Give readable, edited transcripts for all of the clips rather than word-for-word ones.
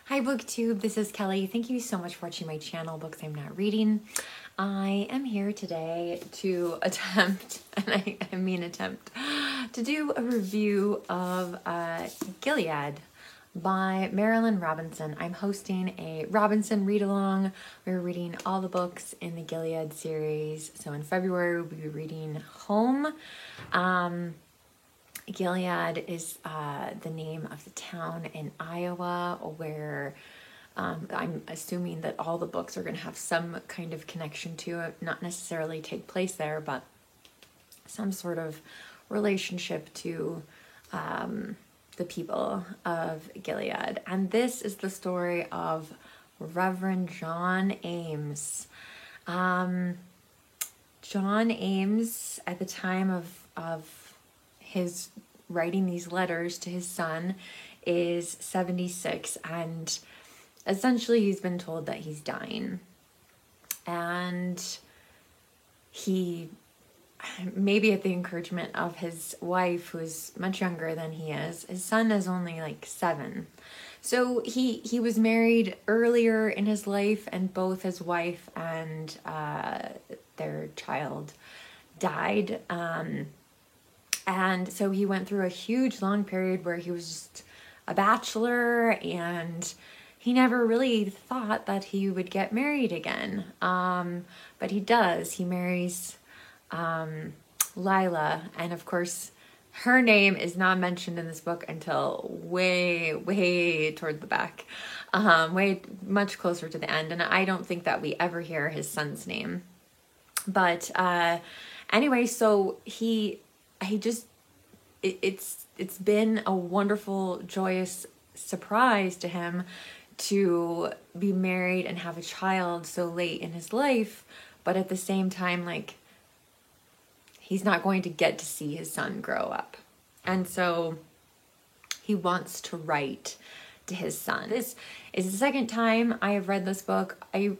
Hi BookTube, this is Kelly. Thank you so much for watching my channel, Books I'm Not Reading. I am here today to attempt, and I mean attempt, to do a review of Gilead by Marilynne Robinson. I'm hosting a Robinson read-along. We're reading all the books in the Gilead series. So in February, we'll be reading Home. Gilead is the name of the town in Iowa where I'm assuming that all the books are going to have some kind of connection to it, not necessarily take place there, but some sort of relationship to the people of Gilead. And this is the story of Reverend John Ames. John Ames, at the time of his writing these letters to his son, is 76, and essentially he's been told that he's dying. And he, maybe at the encouragement of his wife, who is much younger than he is, his son is only like 7. So he was married earlier in his life, and both his wife and their child died. And so he went through a huge long period where he was just a bachelor, and he never really thought that he would get married again. But he does. He marries Lila, and of course her name is not mentioned in this book until way toward the back, way much closer to the end, and I don't think that we ever hear his son's name. But anyway, so it's been a wonderful, joyous surprise to him to be married and have a child so late in his life, but at the same time, like, he's not going to get to see his son grow up. And so he wants to write to his son. This is the second time I have read this book. I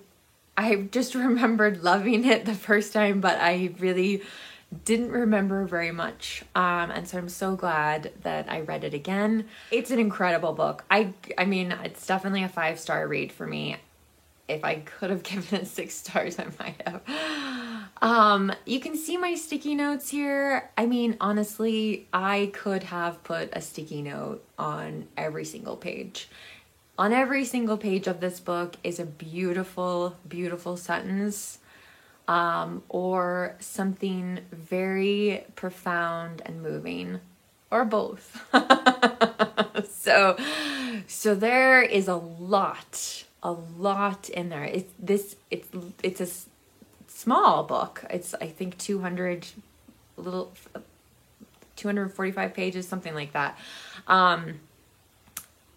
just remembered loving it the first time, but I really didn't remember very much, and so I'm so glad that I read it again. It's an incredible book. I mean, it's definitely a 5-star read for me. If I could have given it 6 stars, I might have. You can see my sticky notes here. I mean, honestly, I could have put a sticky note on every single page. On every single page of this book is a beautiful, beautiful sentence, or something very profound and moving, or both. So there is a lot in there. It's a small book. It's, I think, 245 pages, something like that.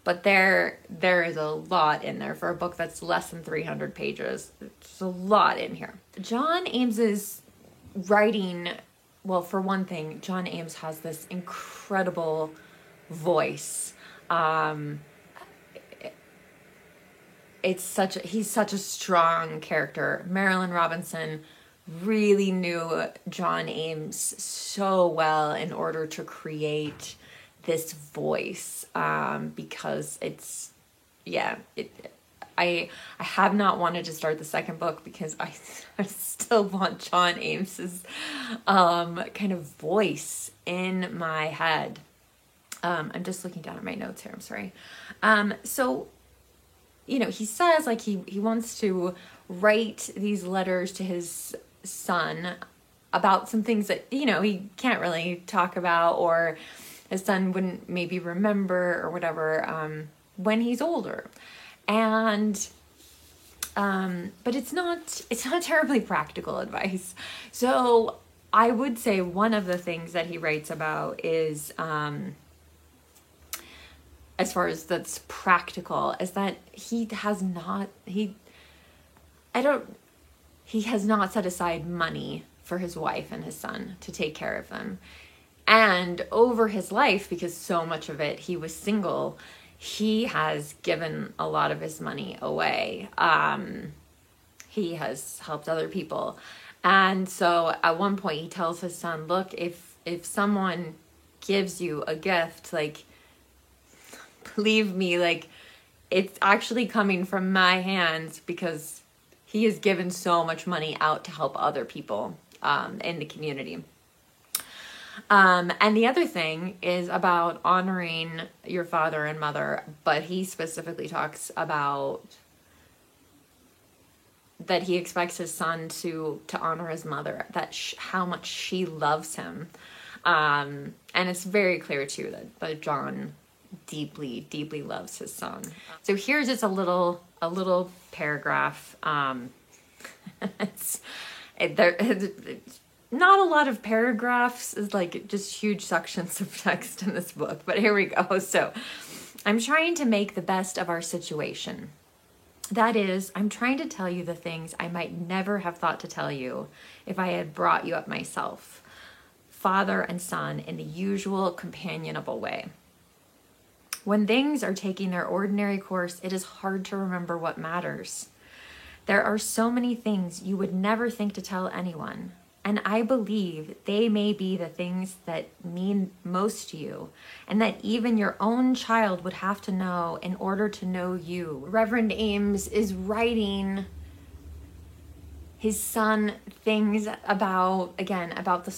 But there is a lot in there for a book that's less than 300 pages. It's a lot in here. John Ames's writing, well, for one thing, John Ames has this incredible voice. He's such a strong character. Marilynne Robinson really knew John Ames so well in order to create this voice, because it's, yeah, I have not wanted to start the second book because I still want John Ames's kind of voice in my head. I'm just looking down at my notes here, I'm sorry. So, you know, he says, like, he wants to write these letters to his son about some things that, you know, he can't really talk about, or his son wouldn't maybe remember or whatever, when he's older. And but it's not terribly practical advice. So I would say one of the things that he writes about is, as far as that's practical, is that he has not set aside money for his wife and his son to take care of them. And over his life, because so much of it he was single, he has given a lot of his money away. He has helped other people. And so at one point he tells his son, look, if someone gives you a gift, like, believe me, like, it's actually coming from my hands because he has given so much money out to help other people in the community. And the other thing is about honoring your father and mother, but he specifically talks about that he expects his son to honor his mother, that how much she loves him. And it's very clear too that John deeply, deeply loves his son. So here's just a little paragraph. It's not a lot of paragraphs. It's like just huge sections of text in this book, but here we go. So I'm trying to make the best of our situation. That is, I'm trying to tell you the things I might never have thought to tell you if I had brought you up myself, father and son, in the usual companionable way. When things are taking their ordinary course, it is hard to remember what matters. There are so many things you would never think to tell anyone, and I believe they may be the things that mean most to you, and that even your own child would have to know in order to know you. Reverend Ames is writing his son things about, again, about the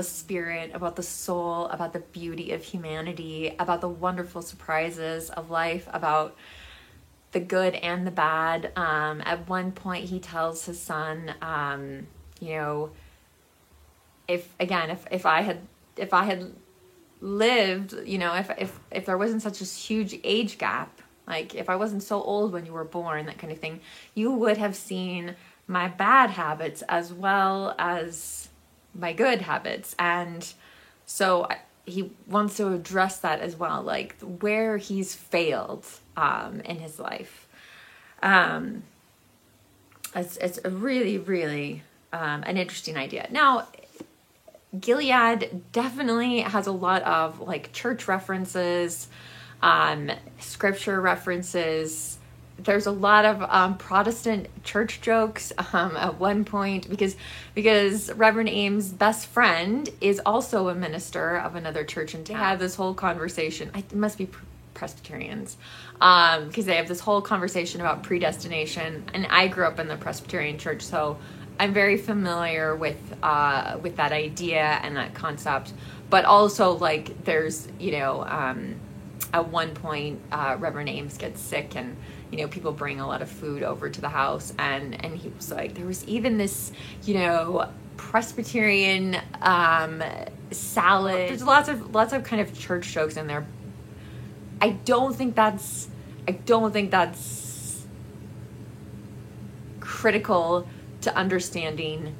spirit, about the soul, about the beauty of humanity, about the wonderful surprises of life, about the good and the bad. At one point he tells his son, if I had lived, if there wasn't such a huge age gap, like if I wasn't so old when you were born, that kind of thing, you would have seen my bad habits as well as my good habits. And so he wants to address that as well, like where he's failed in his life. It's a really, really an interesting idea. Now, Gilead definitely has a lot of like church references, scripture references. There's a lot of Protestant church jokes at one point because Reverend Ames' best friend is also a minister of another church in town. They have this whole conversation. It must be Presbyterians, because they have this whole conversation about predestination. And I grew up in the Presbyterian church, so I'm very familiar with that idea and that concept. But also, like, there's at one point Reverend Ames gets sick, and people bring a lot of food over to the house, and he was like, there was even this Presbyterian salad. There's lots of kind of church jokes in there. I don't think that's critical to understanding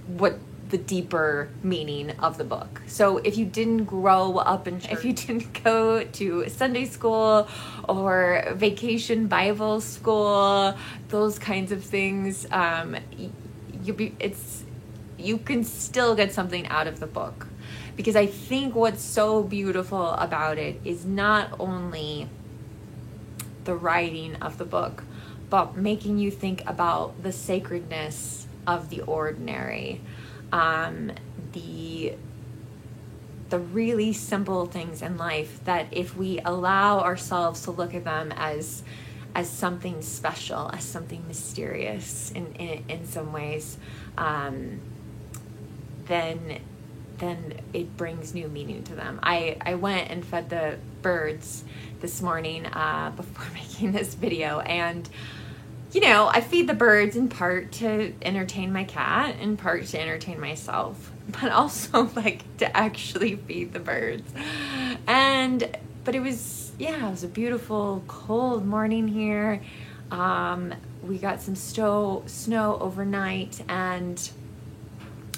what the deeper meaning of the book. So if you didn't grow up in church, if you didn't go to Sunday school or vacation Bible school, those kinds of things, you can still get something out of the book. Because I think what's so beautiful about it is not only the writing of the book, but making you think about the sacredness of the ordinary, the really simple things in life, that if we allow ourselves to look at them as something special, as something mysterious in some ways, then it brings new meaning to them. I went and fed the birds this morning before making this video, and I feed the birds in part to entertain my cat, in part to entertain myself, but also like to actually feed the birds. But it was a beautiful cold morning here. We got some snow overnight, and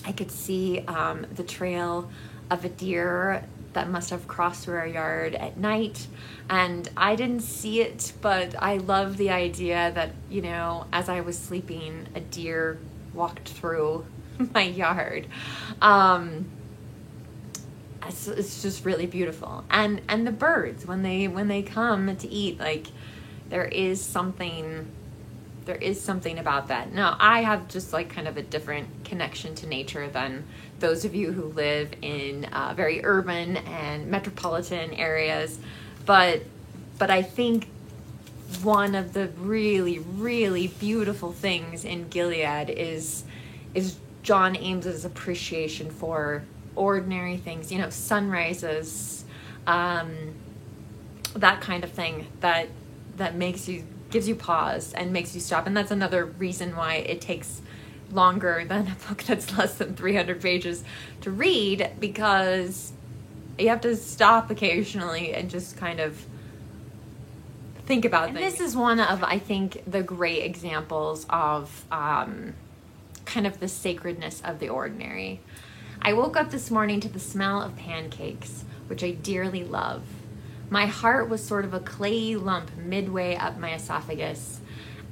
I could see the trail of a deer that must have crossed through our yard at night, and I didn't see it, but I love the idea that, as I was sleeping, a deer walked through my yard. It's just really beautiful. And the birds, when they come to eat, like, there is something about that. Now, I have just like kind of a different connection to nature than those of you who live in very urban and metropolitan areas, but I think one of the really, really beautiful things in Gilead is John Ames's appreciation for ordinary things, sunrises, that kind of thing that gives you pause and makes you stop. And that's another reason why it takes longer than a book that's less than 300 pages to read, because you have to stop occasionally and just kind of think about things. This is one of, I think, the great examples of kind of the sacredness of the ordinary. I woke up this morning to the smell of pancakes, which I dearly love. My heart was sort of a clayey lump midway up my esophagus,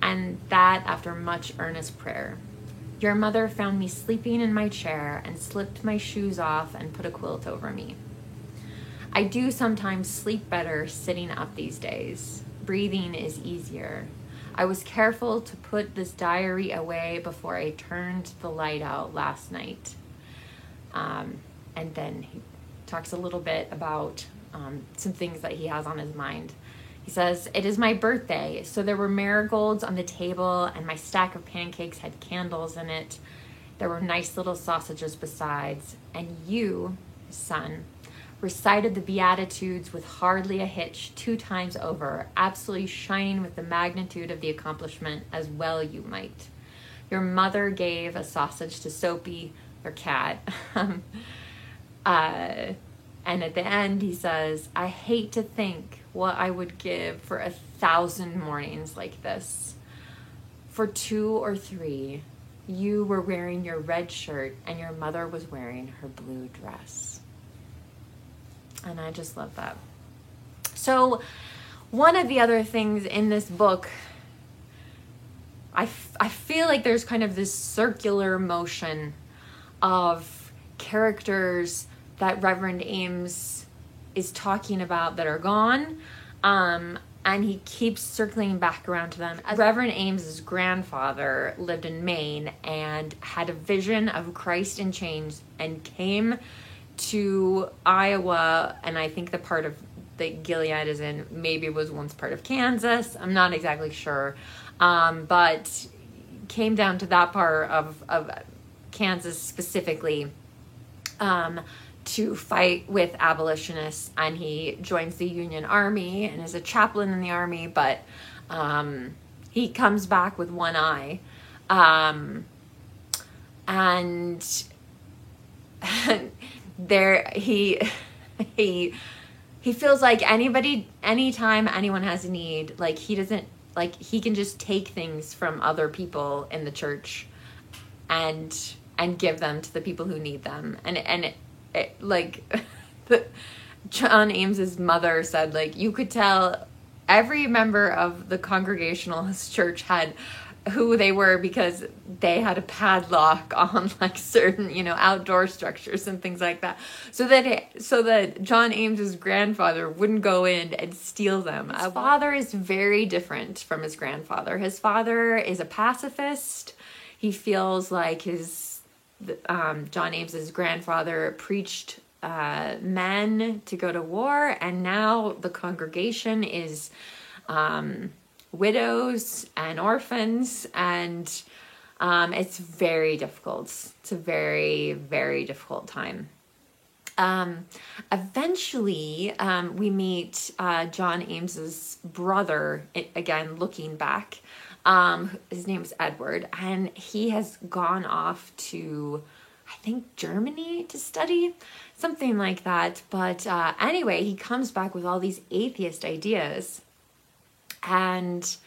and that after much earnest prayer. Your mother found me sleeping in my chair and slipped my shoes off and put a quilt over me. I do sometimes sleep better sitting up these days. Breathing is easier. I was careful to put this diary away before I turned the light out last night. And then he talks a little bit about some things that he has on his mind. He says, it is my birthday, so there were marigolds on the table and my stack of pancakes had candles in it. There were nice little sausages besides. And you, son, recited the Beatitudes with hardly a hitch 2 times over, absolutely shining with the magnitude of the accomplishment, as well you might. Your mother gave a sausage to Soapy, your cat. And at the end he says, I hate to think what I would give for 1,000 mornings like this. For 2 or 3, you were wearing your red shirt and your mother was wearing her blue dress. And I just love that. So one of the other things in this book, I feel like there's kind of this circular motion of characters that Reverend Ames is talking about that are gone, and he keeps circling back around to them. Reverend Ames's grandfather lived in Maine and had a vision of Christ in chains and came to Iowa, and I think the part of that Gilead is in maybe was once part of Kansas. I'm not exactly sure, but came down to that part of Kansas specifically to fight with abolitionists, and he joins the Union Army and is a chaplain in the army, but he comes back with one eye, and there he feels like anytime anyone has a need, like he can just take things from other people in the church and give them to the people who need them. And John Ames's mother said, like, you could tell every member of the Congregationalist church had who they were because they had a padlock on like certain, outdoor structures and things like that. So that John Ames's grandfather wouldn't go in and steal them. His father is very different from his grandfather. His father is a pacifist. He feels like John Ames's grandfather preached men to go to war, and now the congregation is widows and orphans, and it's very difficult. It's a very, very difficult time. Eventually, we meet John Ames's brother, again, looking back. His name is Edward, and he has gone off to, I think, Germany to study, something like that. But anyway, he comes back with all these atheist ideas and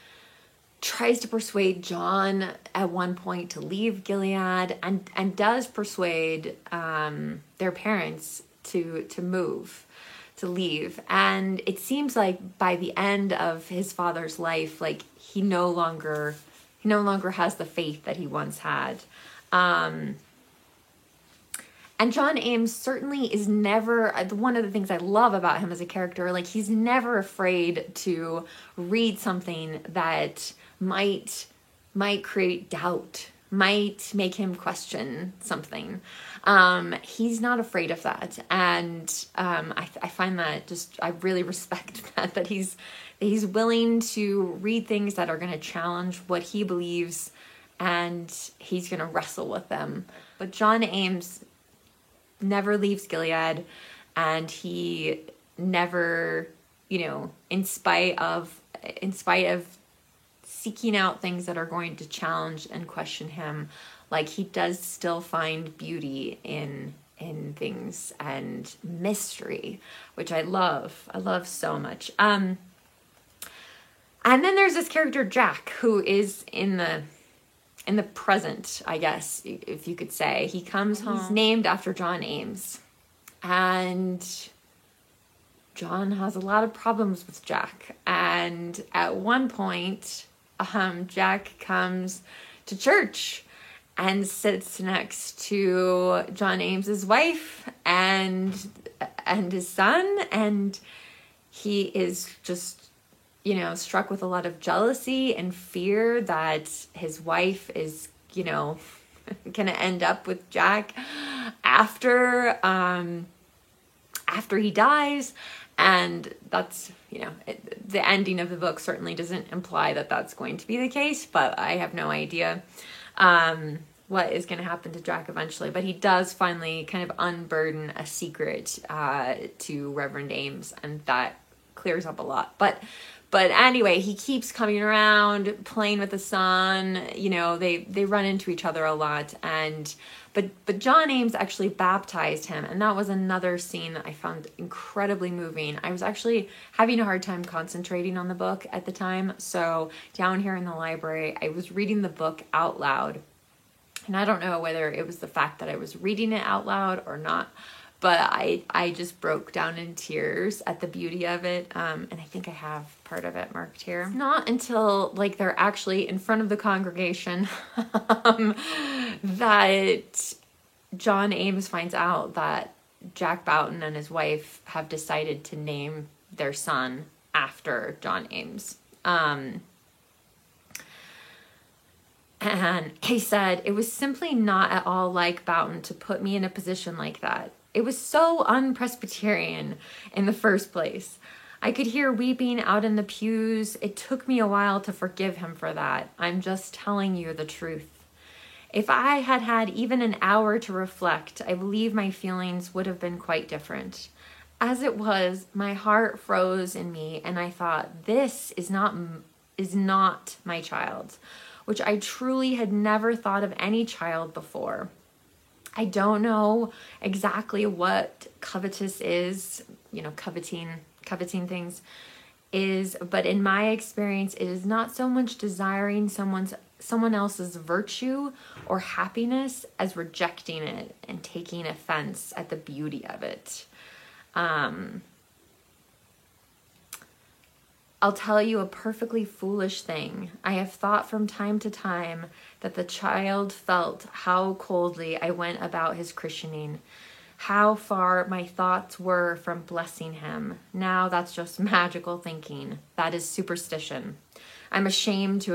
tries to persuade John at one point to leave Gilead, and does persuade their parents to move, to leave. And it seems like by the end of his father's life, like he no longer has the faith that he once had. And John Ames certainly is never, one of the things I love about him as a character, like he's never afraid to read something that might create doubt might make him question something. He's not afraid of that. And I find that I really respect that he's willing to read things that are going to challenge what he believes, and he's going to wrestle with them. But John Ames never leaves Gilead, and he never, in spite of seeking out things that are going to challenge and question him, like, he does still find beauty in things and mystery, which I love so much. And then there's this character Jack, who is in the present, I guess, if you could say. He comes home. He's named after John Ames, and John has a lot of problems with Jack. And at one point, Jack comes to church and sits next to John Ames's wife and his son, and he is just, struck with a lot of jealousy and fear that his wife is, gonna end up with Jack after he dies. And that's, the ending of the book certainly doesn't imply that that's going to be the case, but I have no idea what is going to happen to Jack eventually. But he does finally kind of unburden a secret to Reverend Ames, and that clears up a lot. But anyway, he keeps coming around, playing with the son. They run into each other a lot, but John Ames actually baptized him, and that was another scene that I found incredibly moving. I was actually having a hard time concentrating on the book at the time, so down here in the library, I was reading the book out loud, and I don't know whether it was the fact that I was reading it out loud or not, but I just broke down in tears at the beauty of it, and I think I have part of it marked here. It's not until they're actually in front of the congregation that John Ames finds out that Jack Boughton and his wife have decided to name their son after John Ames. And he said, "It was simply not at all like Boughton to put me in a position like that. It was so un-Presbyterian in the first place. I could hear weeping out in the pews. It took me a while to forgive him for that. I'm just telling you the truth. If I had had even an hour to reflect, I believe my feelings would have been quite different. As it was, my heart froze in me, and I thought, this is not my child, which I truly had never thought of any child before. I don't know exactly what covetous is, coveting things is, but in my experience, it is not so much desiring someone else's virtue or happiness as rejecting it and taking offense at the beauty of it. I'll tell you a perfectly foolish thing. I have thought from time to time that the child felt how coldly I went about his christening, how far my thoughts were from blessing him. Now that's just magical thinking. That is superstition. I'm ashamed to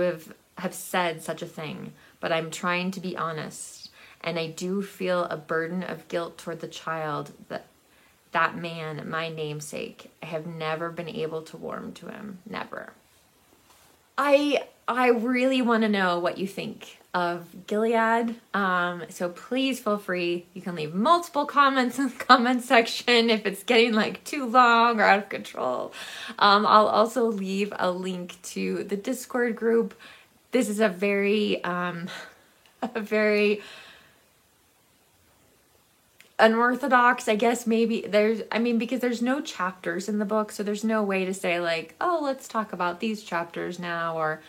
have said such a thing, but I'm trying to be honest, and I do feel a burden of guilt toward the child that man, my namesake. I have never been able to warm to him. Never." I really want to know what you think of Gilead. So please feel free. You can leave multiple comments in the comment section if it's getting too long or out of control. I'll also leave a link to the Discord group. This is a very unorthodox, I guess, maybe because there's no chapters in the book, so there's no way to say oh, let's talk about these chapters now, or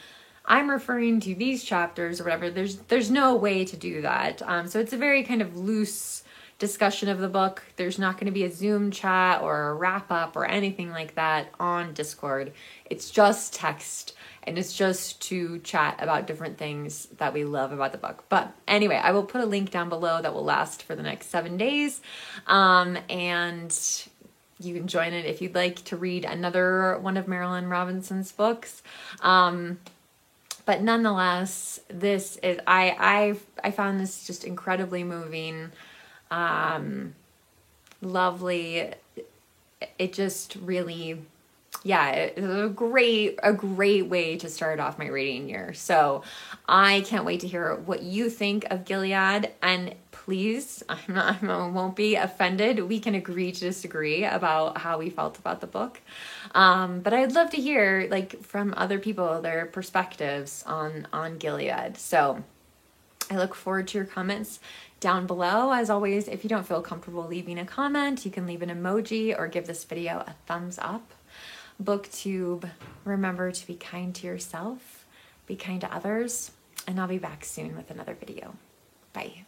I'm referring to these chapters or whatever. There's no way to do that. So it's a very kind of loose discussion of the book. There's not going to be a Zoom chat or a wrap up or anything like that on Discord. It's just text, and it's just to chat about different things that we love about the book. But anyway, I will put a link down below that will last for the next 7 days. And you can join it if you'd like to read another one of Marilynne Robinson's books. But nonetheless, this is I found this just incredibly moving, lovely. It just really, yeah, it was a great way to start off my reading year. So I can't wait to hear what you think of Gilead. And please, I won't be offended. We can agree to disagree about how we felt about the book. But I'd love to hear like from other people, their perspectives on Gilead. So I look forward to your comments down below. As always, if you don't feel comfortable leaving a comment, you can leave an emoji or give this video a thumbs up. BookTube, remember to be kind to yourself, be kind to others, and I'll be back soon with another video. Bye.